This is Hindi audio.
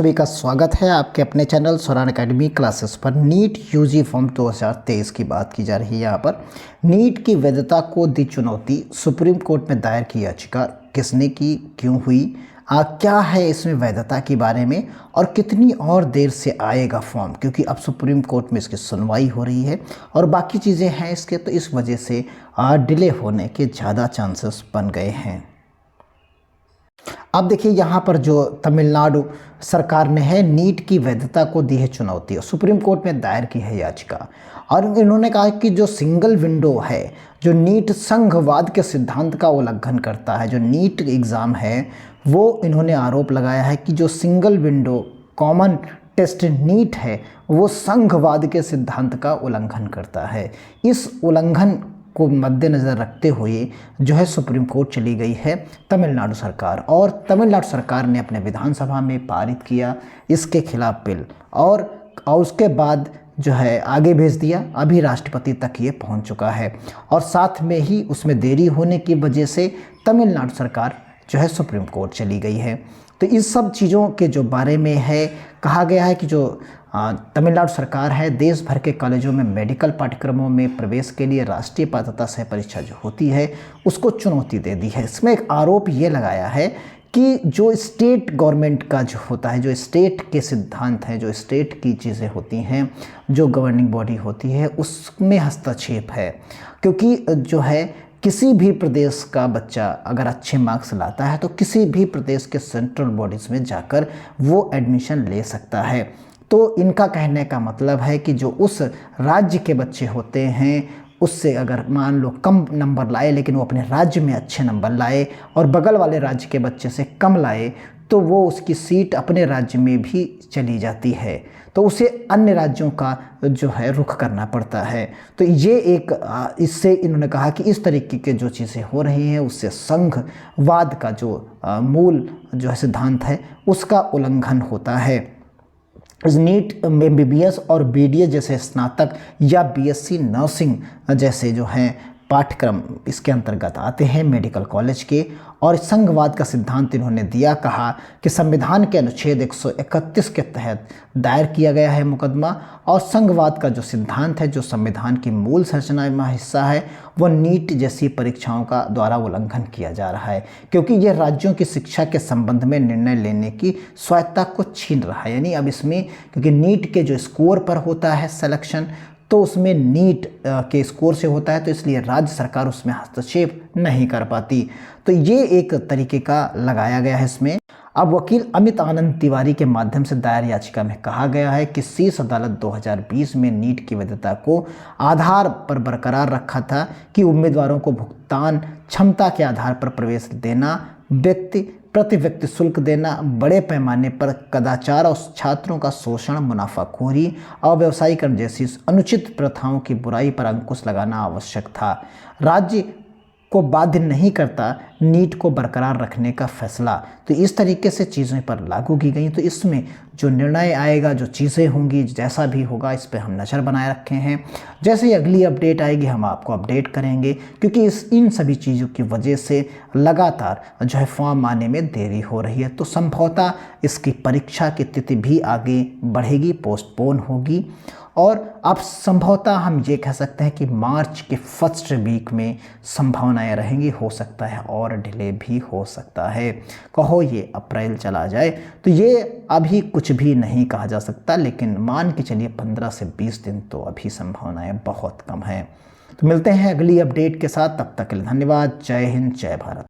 सभी का स्वागत है आपके अपने चैनल सोरान एकेडमी क्लासेस पर। नीट यूजी फॉर्म 2023 की बात की जा रही है। यहाँ पर नीट की वैधता को दी चुनौती, सुप्रीम कोर्ट में दायर की याचिका किसने की, क्यों हुई, क्या है इसमें वैधता के बारे में और कितनी और देर से आएगा फॉर्म, क्योंकि अब सुप्रीम कोर्ट में इसकी सुनवाई हो रही है और बाकी चीज़ें हैं इसके, तो इस वजह से डिले होने के ज़्यादा चांसेस बन गए हैं। अब देखिए यहाँ पर जो तमिलनाडु सरकार ने है नीट की वैधता को दी है चुनौती और सुप्रीम कोर्ट में दायर की है याचिका। और इन्होंने कहा कि जो सिंगल विंडो है, जो नीट संघवाद के सिद्धांत का उल्लंघन करता है, जो नीट एग्ज़ाम है वो इन्होंने आरोप लगाया है कि जो single window common test NEET है वो संघवाद के सिद्धांत का उल्लंघन करता है। इस उल्लंघन को मद्देनज़र रखते हुए जो है सुप्रीम कोर्ट चली गई है तमिलनाडु सरकार, और तमिलनाडु सरकार ने अपने विधानसभा में पारित किया इसके खिलाफ बिल और उसके बाद जो है आगे भेज दिया। अभी राष्ट्रपति तक ये पहुंच चुका है और साथ में ही उसमें देरी होने की वजह से तमिलनाडु सरकार जो है सुप्रीम कोर्ट चली गई है। तो इस सब चीज़ों के जो बारे में है कहा गया है कि जो तमिलनाडु सरकार है देश भर के कॉलेजों में मेडिकल पाठ्यक्रमों में प्रवेश के लिए राष्ट्रीय पात्रता सह परीक्षा जो होती है उसको चुनौती दे दी है। इसमें एक आरोप ये लगाया है कि जो स्टेट गवर्नमेंट का जो होता है, जो स्टेट के सिद्धांत हैं, जो स्टेट की चीज़ें होती हैं, जो गवर्निंग बॉडी होती है उसमें हस्तक्षेप है। क्योंकि जो है किसी भी प्रदेश का बच्चा अगर अच्छे मार्क्स लाता है तो किसी भी प्रदेश के सेंट्रल बॉडीज़ में जाकर वो एडमिशन ले सकता है। तो इनका कहने का मतलब है कि जो उस राज्य के बच्चे होते हैं उससे अगर मान लो कम नंबर लाए लेकिन वो अपने राज्य में अच्छे नंबर लाए और बगल वाले राज्य के बच्चे से कम लाए तो वो उसकी सीट अपने राज्य में भी चली जाती है, तो उसे अन्य राज्यों का जो है रुख करना पड़ता है। तो ये एक इससे इन्होंने कहा कि इस तरीके के जो चीज़ें हो रही हैं उससे संघवाद का जो मूल जो है सिद्धांत है उसका उल्लंघन होता है। नीट में बीबीएस और बीडीएस जैसे स्नातक या बीएससी नर्सिंग जैसे जो हैं पाठ्यक्रम इसके अंतर्गत आते हैं मेडिकल कॉलेज के। और संघवाद का सिद्धांत इन्होंने दिया, कहा कि संविधान के अनुच्छेद 131 के तहत दायर किया गया है मुकदमा और संघवाद का जो सिद्धांत है, जो संविधान की मूल संरचना में हिस्सा है, वो नीट जैसी परीक्षाओं का द्वारा उल्लंघन किया जा रहा है क्योंकि यह राज्यों की शिक्षा के संबंध में निर्णय लेने की स्वायत्ता को छीन रहा है। यानी अब इसमें क्योंकि नीट के जो स्कोर पर होता है सिलेक्शन, तो उसमें नीट के स्कोर से होता है, तो इसलिए राज्य सरकार उसमें हस्तक्षेप नहीं कर पाती। तो ये एक तरीके का लगाया गया है इसमें। अब वकील अमित आनंद तिवारी के माध्यम से दायर याचिका में कहा गया है कि शीर्ष अदालत 2020 में नीट की वैधता को आधार पर बरकरार रखा था कि उम्मीदवारों को भुगतान क्षमता के आधार पर प्रवेश देना, प्रति व्यक्ति शुल्क देना, बड़े पैमाने पर कदाचार और छात्रों का शोषण, मुनाफाखोरी, अव्यवसायीकरण जैसी अनुचित प्रथाओं की बुराई पर अंकुश लगाना आवश्यक था। राज्य को बाध्य नहीं करता नीट को बरकरार रखने का फैसला। तो इस तरीके से चीज़ें पर लागू की गई। तो इसमें जो निर्णय आएगा, जो चीज़ें होंगी, जैसा भी होगा इस पे हम नज़र बनाए रखे हैं। जैसे ही अगली अपडेट आएगी हम आपको अपडेट करेंगे क्योंकि इन सभी चीज़ों की वजह से लगातार जो है फॉर्म आने में देरी हो रही है। तो संभवतः इसकी परीक्षा की तिथि भी आगे बढ़ेगी, पोस्टपोन होगी और अब संभवतः हम ये कह सकते हैं कि मार्च के फर्स्ट वीक में संभावनाएं रहेंगी। हो सकता है और डिले भी हो सकता है, कहो ये अप्रैल चला जाए, तो ये अभी कुछ भी नहीं कहा जा सकता, लेकिन मान के चलिए 15 से 20 दिन तो अभी संभावनाएं बहुत कम हैं। तो मिलते हैं अगली अपडेट के साथ, तब तक के लिए धन्यवाद। जय हिंद, जय भारत।